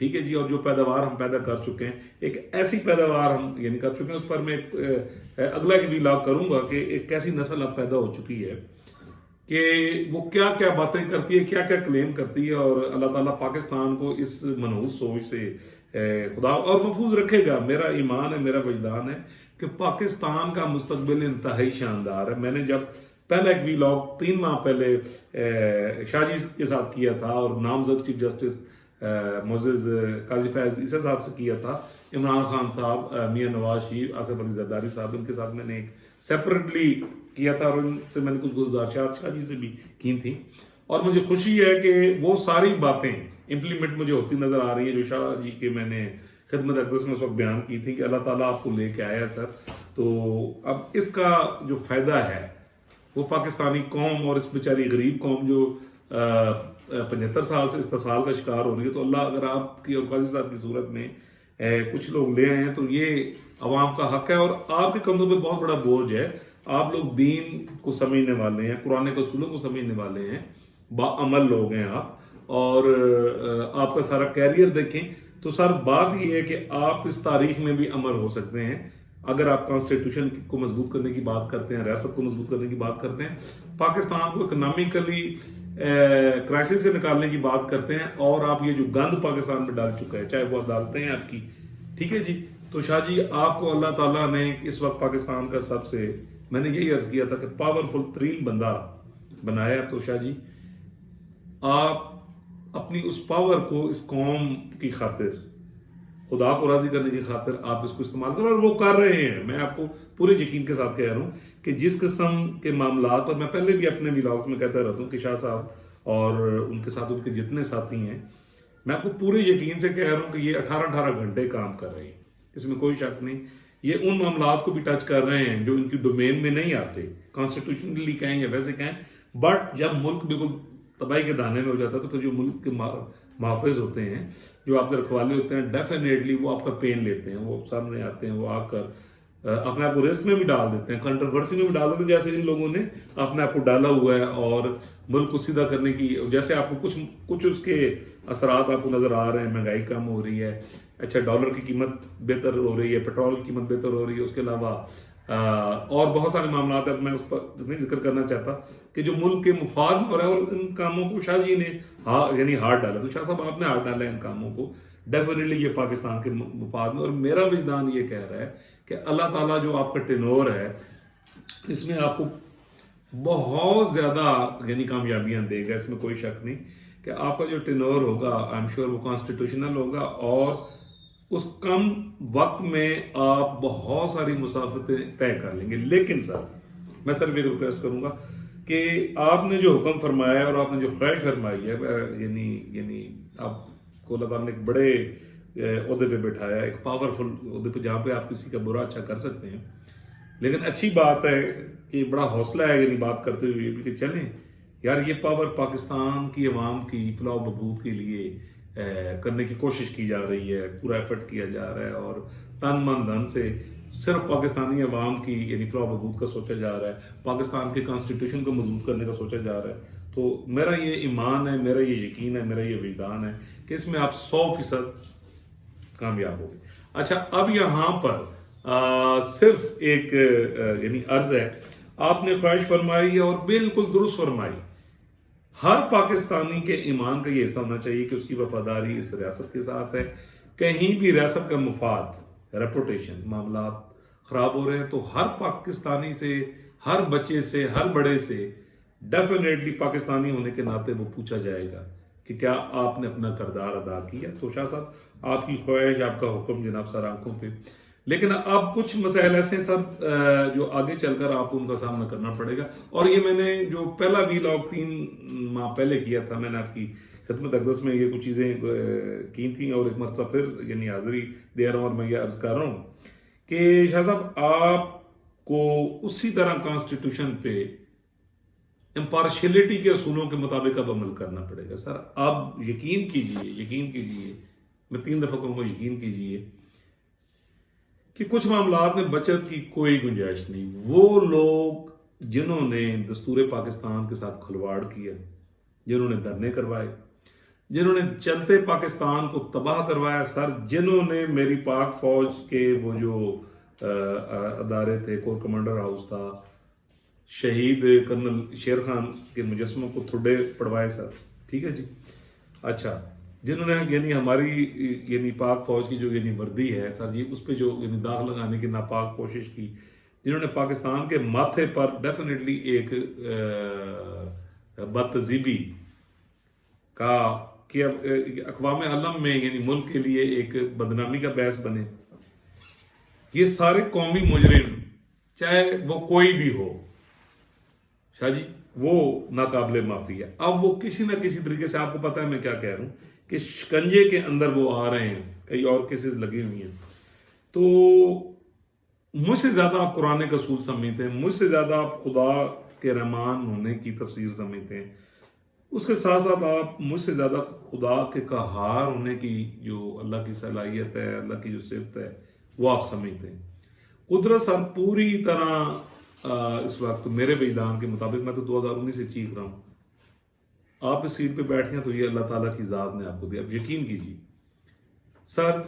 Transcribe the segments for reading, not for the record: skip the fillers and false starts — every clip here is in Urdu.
ٹھیک ہے جی. اور جو پیداوار ہم پیدا کر چکے ہیں, ایک ایسی پیداوار ہم یعنی کر چکے ہیں, اس پر میں اگلا بھی ویلاگ کروں گا کہ ایک کیسی نسل اب پیدا ہو چکی ہے کہ وہ کیا کیا باتیں کرتی ہے, کیا کیا کلیم کرتی ہے, اور اللہ تعالیٰ پاکستان کو اس منحوس سوچ سے خدا اور محفوظ رکھے گا. میرا ایمان ہے, میرا وجدان ہے کہ پاکستان کا مستقبل انتہائی شاندار ہے. میں نے جب پہلا ایک ویلاگ 3 ماہ پہلے شاہ جی کے ساتھ کیا تھا اور نامزد چیف جسٹس معزز قاضی فیض عیسیٰ صاحب سے کیا تھا, عمران خان صاحب, میاں نواز شریف, آصف علی زرداری صاحب, ان کے ساتھ میں نے ایک سیپریٹلی کیا تھا, اور ان سے میں نے کچھ گزارشات شاہ جی سے بھی کی تھیں. اور مجھے خوشی ہے کہ وہ ساری باتیں امپلیمنٹ مجھے ہوتی نظر آ رہی ہیں جو شاہ جی کے میں نے خدمت اقدس میں اس وقت بیان کی تھی کہ اللہ تعالیٰ آپ کو لے کے آیا سر. تو اب اس کا جو فائدہ ہے وہ پاکستانی قوم اور اس بیچاری غریب قوم جو 75 سال سے استحصال کا شکار ہو رہی ہے, تو اللہ اگر آپ کی اور قاضی صاحب کی صورت میں کچھ لوگ لے آئے ہیں تو یہ عوام کا حق ہے, اور آپ کے کندھوں پہ بہت بڑا بوجھ ہے. آپ لوگ دین کو سمجھنے والے ہیں, قرآن کے اصولوں کو سمجھنے والے ہیں, باعمل لوگ ہیں آپ, اور آپ کا سارا کیریئر دیکھیں تو سر بات یہ ہے کہ آپ اس تاریخ میں بھی امر ہو سکتے ہیں اگر آپ کانسٹیٹیوشن کو مضبوط کرنے کی بات کرتے ہیں, ریاست کو مضبوط کرنے کی بات کرتے ہیں, پاکستان کو اکنامکلی کرائسس سے نکالنے کی بات کرتے ہیں, اور آپ یہ جو گند پاکستان میں ڈال چکا ہے چاہے وہ عدالتیں ہیں آپ کی, ٹھیک ہے جی. تو شاہ جی آپ کو اللہ تعالیٰ نے اس وقت پاکستان کا سب سے, میں نے یہی عرض کیا تھا کہ پاورفل ترین بندہ بنایا. تو شاہ جی آپ اپنی اس پاور کو اس قوم کی خاطر, خدا کو راضی کرنے کی خاطر آپ اس کو استعمال کریں, اور وہ کر رہے ہیں. میں آپ کو پورے یقین کے ساتھ کہہ رہا ہوں کہ جس قسم کے معاملات, اور میں پہلے بھی اپنے ویلاگز میں کہتا رہتا ہوں کہ شاہ صاحب اور ان کے ساتھ ان کے جتنے ساتھی ہیں, میں آپ کو پورے یقین سے کہہ رہا ہوں کہ یہ 18 گھنٹے کام کر رہے ہیں, اس میں کوئی شک نہیں. یہ ان معاملات کو بھی ٹچ کر رہے ہیں جو ان کی ڈومین میں نہیں آتے, کانسٹیٹیوشنلی کہیں یا ویسے کہیں, بٹ جب ملک بالکل تباہی کے دانے میں ہو جاتا ہے تو پھر جو ملک کے محافظ ہوتے ہیں, جو آپ کے رکھوالے ہوتے ہیں, ڈیفینیٹلی وہ آپ کا پین لیتے ہیں, وہ سامنے آتے ہیں, وہ آ کر اپنے آپ کو رسک میں بھی ڈال دیتے ہیں, کنٹروورسی میں بھی ڈال دیتے ہیں, جیسے ان لوگوں نے اپنے آپ کو ڈالا ہوا ہے, اور ملک کو سیدھا کرنے کی, جیسے آپ کو کچھ اس کے اثرات آپ کو نظر آ رہے ہیں. مہنگائی کم ہو رہی ہے, اچھا ڈالر کی قیمت بہتر ہو رہی ہے, پیٹرول کی قیمت بہتر ہو رہی ہے, اس کے علاوہ اور بہت سارے معاملات ہیں. میں اس پر نہیں ذکر کرنا چاہتا کہ جو ملک کے مفاد میں ہو رہا ہے, اور ان کاموں کو شاہ جی نے یعنی ہاتھ ڈالا. تو شاہ صاحب آپ نے ہاتھ ڈالا ہے ان کاموں کو, ڈیفینیٹلی یہ پاکستان کے مفاد میں, اور میرا وجدان یہ کہہ رہا ہے کہ اللہ تعالیٰ جو آپ کا ٹینور ہے اس میں آپ کو بہت زیادہ یعنی کامیابیاں دے گا, اس میں کوئی شک نہیں کہ آپ کا جو ٹینور ہوگا آئی ایم شیور وہ کانسٹیٹیوشنل ہوگا, اور اس کم وقت میں آپ بہت ساری مسافتیں طے کر لیں گے. لیکن سر میں صرف ایک ریکویسٹ کروں گا کہ آپ نے جو حکم فرمایا ہے اور آپ نے جو خواہش فرمائی ہے, یعنی آپ کو اللہ تعالیٰ نے ایک بڑے عہدے پہ بٹھایا, ایک پاورفل عہدے پہ جہاں پہ آپ کسی کا برا اچھا کر سکتے ہیں. لیکن اچھی بات ہے کہ بڑا حوصلہ ہے یعنی بات کرتے ہوئے کہ چلیں یار یہ پاور پاکستان کی عوام کی فلاح و بہبود کے لیے کرنے کی کوشش کی جا رہی ہے, پورا ایفرٹ کیا جا رہا ہے, اور تن من دھن سے صرف پاکستانی عوام کی یعنی فلاح و بہبود کا سوچا جا رہا ہے, پاکستان کے کانسٹیٹیوشن کو مضبوط کرنے کا سوچا جا رہا ہے. تو میرا یہ ایمان ہے, میرا یہ یقین ہے, میرا یہ وجدان ہے کہ اس میں آپ 100% کامیاب ہو گے. اچھا اب یہاں پر صرف ایک یعنی عرض ہے, آپ نے خواہش فرمائی اور بالکل درست فرمائی. ہر پاکستانی کے ایمان کا یہ حصہ ہونا چاہیے کہ اس کی وفاداری اس ریاست کے ساتھ ہے. کہیں بھی ریاست کا مفاد, ریپوٹیشن, معاملات خراب ہو رہے ہیں تو ہر پاکستانی سے, ہر بچے سے, ہر بڑے سے ڈیفینیٹلی پاکستانی ہونے کے ناطے وہ پوچھا جائے گا کہ کیا آپ نے اپنا کردار ادا کیا. تو شاہ صاحب آپ کی خواہش, آپ کا حکم جناب سر آنکھوں پہ. لیکن اب کچھ مسائل ایسے ہیں سر جو آگے چل کر آپ کو ان کا سامنا کرنا پڑے گا, اور یہ میں نے جو پہلا ویلاگ 3 ماہ پہلے کیا تھا, میں نے آپ کی خدمت اقدس میں یہ کچھ چیزیں کی تھیں, اور ایک مرتبہ پھر یعنی حاضری دے رہا ہوں, اور میں یہ عرض کر رہا ہوں کہ شاہ صاحب آپ کو اسی طرح کانسٹیٹیوشن پہ امپارشلٹی کے اصولوں کے مطابق اب عمل کرنا پڑے گا. سر اب یقین کیجئے, میں 3 دفعہ کہوں گا یقین کیجئے کہ کچھ معاملات میں بچت کی کوئی گنجائش نہیں. وہ لوگ جنہوں نے دستور پاکستان کے ساتھ کھلواڑ کیا, جنہوں نے دھرنے کروائے, جنہوں نے چلتے پاکستان کو تباہ کروایا سر، جنہوں نے میری پاک فوج کے وہ جو ادارے تھے، کور کمانڈر ہاؤس تھا، شہید کرنل شیر خان کے مجسموں کو تھوڑے پڑوائے سر، ٹھیک ہے جی۔ اچھا، جنہوں نے یعنی ہماری یعنی پاک فوج کی جو یعنی وردی ہے سر جی، اس پہ جو یعنی داغ لگانے کی ناپاک کوشش کی، جنہوں نے پاکستان کے ماتھے پر ڈیفینیٹلی ایک بدتہذیبی کا کہ اقوام عالم میں یعنی ملک کے لیے ایک بدنامی کا باعث بنے، یہ سارے قومی مجرم چاہے وہ کوئی بھی ہو شاہ جی، وہ ناقابل معافی ہے۔ اب وہ کسی نہ کسی طریقے سے، آپ کو پتہ ہے میں کیا کہہ رہا ہوں، کہ شکنجے کے اندر وہ آ رہے ہیں، کئی اور کیسز لگی ہوئی ہیں۔ تو مجھ سے زیادہ آپ قرآن کا اصول سمجھتے ہیں، مجھ سے زیادہ آپ خدا کے رحمان ہونے کی تفسیر سمجھتے ہیں، اس کے ساتھ ساتھ آپ مجھ سے زیادہ خدا کے قہار ہونے کی جو اللہ کی صلاحیت ہے، اللہ کی جو صفت ہے، وہ آپ سمجھتے ہیں۔ قدرت سر پوری طرح اس وقت میرے وجدان کے مطابق، میں تو 2019 سے چیخ رہا ہوں، آپ اس سیٹ پہ بیٹھے ہیں تو یہ اللہ تعالیٰ کی ذات نے آپ کو دیا، اب یقین کیجیے سر،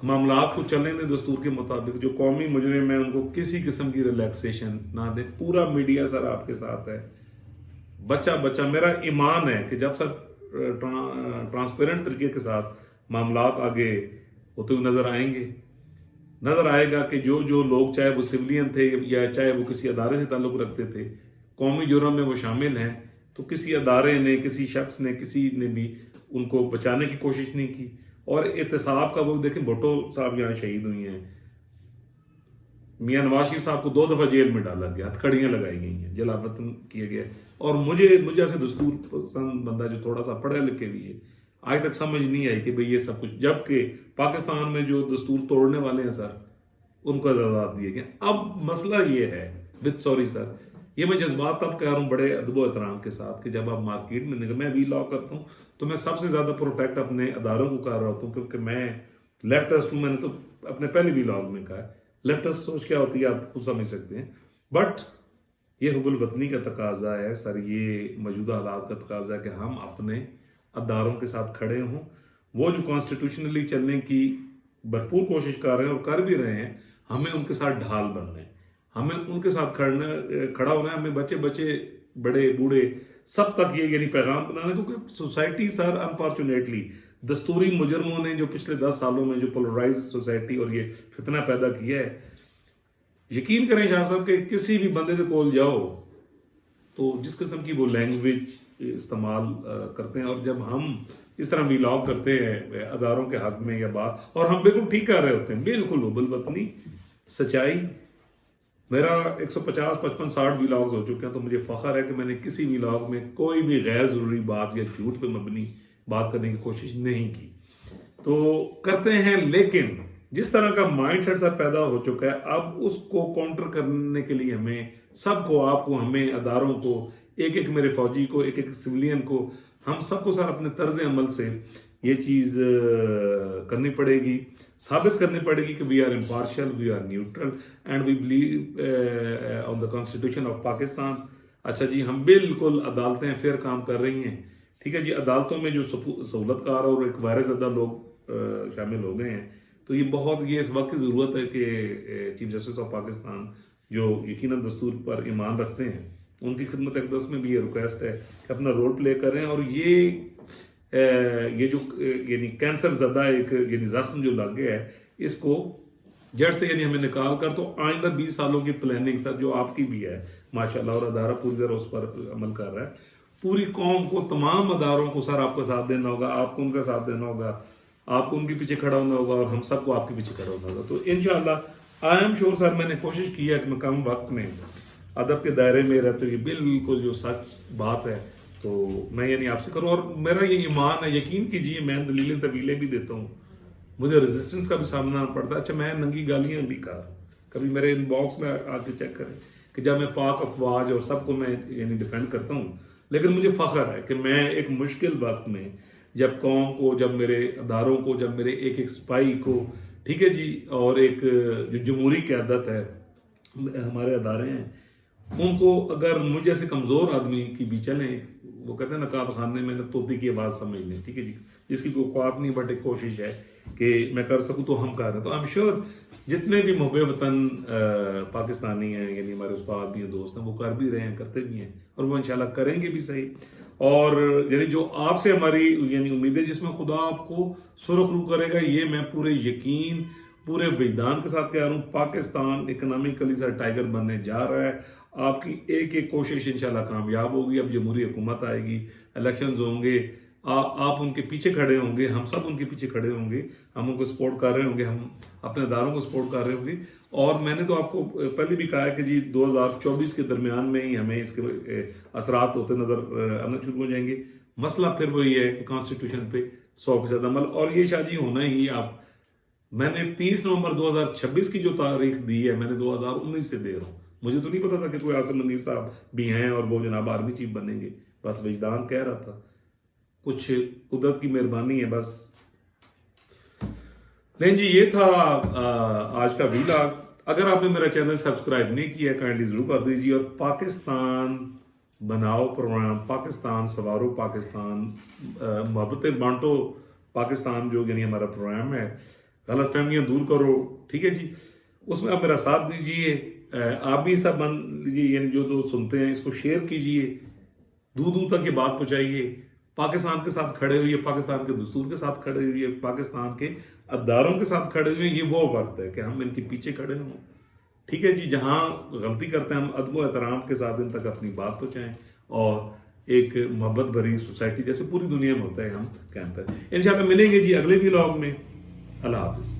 معاملات کو چلنے دیں دستور کے مطابق، جو قومی مجرم ہیں ان کو کسی قسم کی ریلیکسیشن نہ دیں، پورا میڈیا سر آپ کے ساتھ ہے، بچہ میرا ایمان ہے کہ جب سر ٹرانسپیرنٹ طریقے کے ساتھ معاملات آگے ہوتے ہوئے نظر آئے گا کہ جو لوگ چاہے وہ سولین تھے یا چاہے وہ کسی ادارے سے تعلق رکھتے تھے، قومی جرم میں وہ شامل ہیں، تو کسی ادارے نے، کسی شخص نے، کسی نے بھی ان کو بچانے کی کوشش نہیں کی۔ اور احتساب کا وہ دیکھیں، بھٹو صاحب یہاں شہید ہوئی ہیں، میاں نواز شریف صاحب کو 2 دفعہ جیل میں ڈالا گیا، ہتھکڑیاں لگائی گئی ہیں، جلاوطن کیے گئے، اور مجھے ایسے دستور پسند بندہ جو تھوڑا سا پڑھے لکھے بھی ہے، آج تک سمجھ نہیں آئی کہ بھئی یہ سب کچھ، جبکہ پاکستان میں جو دستور توڑنے والے ہیں سر ان کو اجازت دیے گئے۔ اب مسئلہ یہ ہے، وتھ سوری سر، یہ میں جذبات تب کہہ رہا ہوں بڑے ادب و احترام کے ساتھ، کہ جب آپ مارکیٹ میں نکل، میں وی لا کرتا ہوں تو میں سب سے زیادہ پروٹیکٹ اپنے اداروں کو کر رہا ہوتا ہوں، کیونکہ میں لیفٹسٹ ہوں، میں نے تو اپنے پہلے وی لاگ میں کہا ہے، لیفٹسٹ سوچ کیا ہوتی ہے آپ خود سمجھ سکتے ہیں، بٹ یہ حب الوطنی کا تقاضا ہے سر، یہ موجودہ حالات کا تقاضا ہے کہ ہم اپنے اداروں کے ساتھ کھڑے ہوں، وہ جو کانسٹیٹیوشنلی چلنے کی بھرپور کوشش کر رہے ہیں اور کر بھی رہے ہیں، ہمیں ان کے ساتھ ڈھال بننا ہے، ہمیں ان کے ساتھ کھڑا ہونا ہے، ہمیں بچے بڑے بوڑھے سب تک یہ یعنی پیغام بنانا ہے، کیونکہ سوسائٹی سر انفارچونیٹلی دستوری مجرموں نے جو پچھلے 10 سالوں میں جو پولرائز سوسائٹی اور یہ فتنہ پیدا کیا ہے، یقین کریں شاہ صاحب کہ کسی بھی بندے سے کول جاؤ تو جس قسم کی وہ لینگویج استعمال کرتے ہیں، اور جب ہم اس طرح ویلاگ کرتے ہیں اداروں کے حق میں یا بات، اور ہم بالکل ٹھیک کر رہے ہوتے ہیں، بالکل حب الوطنی سچائی، میرا 150 55 60 ویلاگز ہو چکے ہیں، تو مجھے فخر ہے کہ میں نے کسی ویلاگ میں کوئی بھی غیر ضروری بات یا جھوٹ پہ مبنی بات کرنے کی کوشش نہیں کی، تو کرتے ہیں، لیکن جس طرح کا مائنڈ سیٹ سر پیدا ہو چکا ہے، اب اس کو کاؤنٹر کرنے کے لیے ہمیں سب کو، آپ کو، ہمیں، اداروں کو، ایک میرے فوجی کو، ایک سویلین کو، ہم سب کو سر اپنے طرز عمل سے یہ چیز کرنی پڑے گی، ثابت کرنی پڑے گی کہ we are impartial, we are neutral, and we believe on the constitution of Pakistan. اچھا جی، ہم بالکل عدالتیں فیئر کام کر رہی ہیں، ٹھیک ہے جی، عدالتوں میں جو سہولت کار اور ایک وائرس زدہ لوگ شامل ہو گئے ہیں، تو یہ بہت یہ اس وقت کی ضرورت ہے کہ چیف جسٹس آف پاکستان جو یقیناً دستور پر ایمان رکھتے ہیں، ان کی خدمت اقدس میں بھی یہ ریکویسٹ ہے کہ اپنا رول پلے کریں، اور یہ جو یعنی کینسر زدہ ایک یعنی زخم جو لگ گیا ہے، اس کو جڑ سے یعنی ہمیں نکال کر، تو آئندہ 20 سالوں کی پلاننگ سر جو آپ کی بھی ہے ماشاءاللہ، اور ادارہ پوری طرح اس پر عمل کر رہا ہے، پوری قوم کو، تمام اداروں کو سر آپ کا ساتھ دینا ہوگا، آپ کو ان کا ساتھ دینا ہوگا، آپ کو ان کے پیچھے کھڑا ہونا ہوگا، اور ہم سب کو آپ کے پیچھے کھڑا ہونا ہوگا۔ تو انشاءاللہ آئی ایم شور سر، میں نے کوشش کی ہے کہ میں کم وقت میں ادب کے دائرے میں رہتے ہوئے بالکل جو سچ بات ہے تو میں یعنی آپ سے کروں، اور میرا یہ ایمان ہے، یقین کیجیے میں دلیلیں طویلیں بھی دیتا ہوں، مجھے ریزسٹنس کا بھی سامنا پڑتا ہے، اچھا میں ننگی گالیاں بھی کہا، کبھی میرے ان باکس میں آ کے چیک کریں کہ جب میں پاک افواج اور سب کو میں یعنی ڈیفینڈ کرتا ہوں، لیکن مجھے فخر ہے کہ میں ایک مشکل وقت میں جب قوم کو، جب میرے اداروں کو، جب میرے ایک سپاہی کو، ٹھیک ہے جی، اور ایک جو جمہوری قیادت ہے، ہمارے ادارے ہیں، ان کو اگر مجھ جیسے کمزور آدمی کی بھی چلیں، وہ کہتے ہیں نقاب خانے میں طوطی کی آواز سمجھ لیں، ٹھیک ہے جی، جس کی کوئی اوقات نہیں بٹ ایک کوشش ہے کہ میں کر سکوں تو ہم کر رہے ہیں. تو آئی ایم شیور جتنے بھی محب وطن پاکستانی ہیں، یعنی ہمارے استاد بھی ہیں، دوست ہیں، وہ کر بھی رہے ہیں، کرتے بھی ہیں، اور وہ انشاءاللہ کریں گے بھی صحیح. اور یعنی جو آپ سے ہماری یعنی امید ہے، جس میں خدا آپ کو سرخ رو کرے گا، یہ میں پورے یقین پورے وجدان کے ساتھ کہہ رہا ہوں. پاکستان اکنامکلی سے ٹائگر بننے جا رہا ہے. آپ کی ایک ایک کوشش انشاءاللہ کامیاب ہوگی. اب جمہوری حکومت آئے گی، الیکشنز ہوں گے، آپ ان کے پیچھے کھڑے ہوں گے، ہم سب ان کے پیچھے کھڑے ہوں گے، ہم ان کو سپورٹ کر رہے ہوں گے، ہم اپنے اداروں کو سپورٹ کر رہے ہوں گے. اور میں نے تو آپ کو پہلے بھی کہا ہے کہ جی 2024 کے درمیان میں ہی ہمیں اس کے اثرات ہوتے نظر آنا شروع ہو جائیں گے. مسئلہ پھر وہی ہے کہ کانسٹیٹیوشن پہ 100% عمل. اور یہ شاہ جی ہونا ہی آپ، میں نے 30 نومبر 2026 کی جو تاریخ دی ہے، میں نے 2019 سے دے رہا ہوں. مجھے تو نہیں پتا تھا کہ کوئی عاصم منیر صاحب بھی ہیں اور وہ جناب آرمی چیف بنیں گے، بس وجدان کہہ رہا تھا، کچھ قدرت کی مہربانی ہے بس. نہیں جی، یہ تھا آج کا ویلاگ. اگر آپ نے میرا چینل سبسکرائب نہیں کیا کائنڈلی ضرور کر دیجیے. اور پاکستان بناؤ پروگرام، پاکستان سوارو پاکستان، محبتیں بانٹو پاکستان، جو یعنی ہمارا پروگرام ہے، غلط فہمیاں دور کرو، ٹھیک ہے جی، اس میں آپ میرا ساتھ دیجیے. آپ بھی سب بن لیجیے، یعنی جو سنتے ہیں اس کو شیئر کیجیے، دور دور تک یہ بات پہنچائیے. پاکستان کے ساتھ کھڑے ہوئے، پاکستان کے دستور کے ساتھ کھڑے ہوئے، پاکستان کے اداروں کے ساتھ کھڑے ہوئے. یہ وہ وقت ہے کہ ہم ان کے پیچھے کھڑے ہوں، ٹھیک ہے جی. جہاں غلطی کرتے ہیں ہم ادب و احترام کے ساتھ ان تک اپنی بات پہنچائیں، اور ایک محبت بھری سوسائٹی جیسے پوری دنیا میں ہوتا ہے ہم قائم کریں. انشاءاللہ ملیں گے جی اگلے ولاگ میں. اللہ حافظ.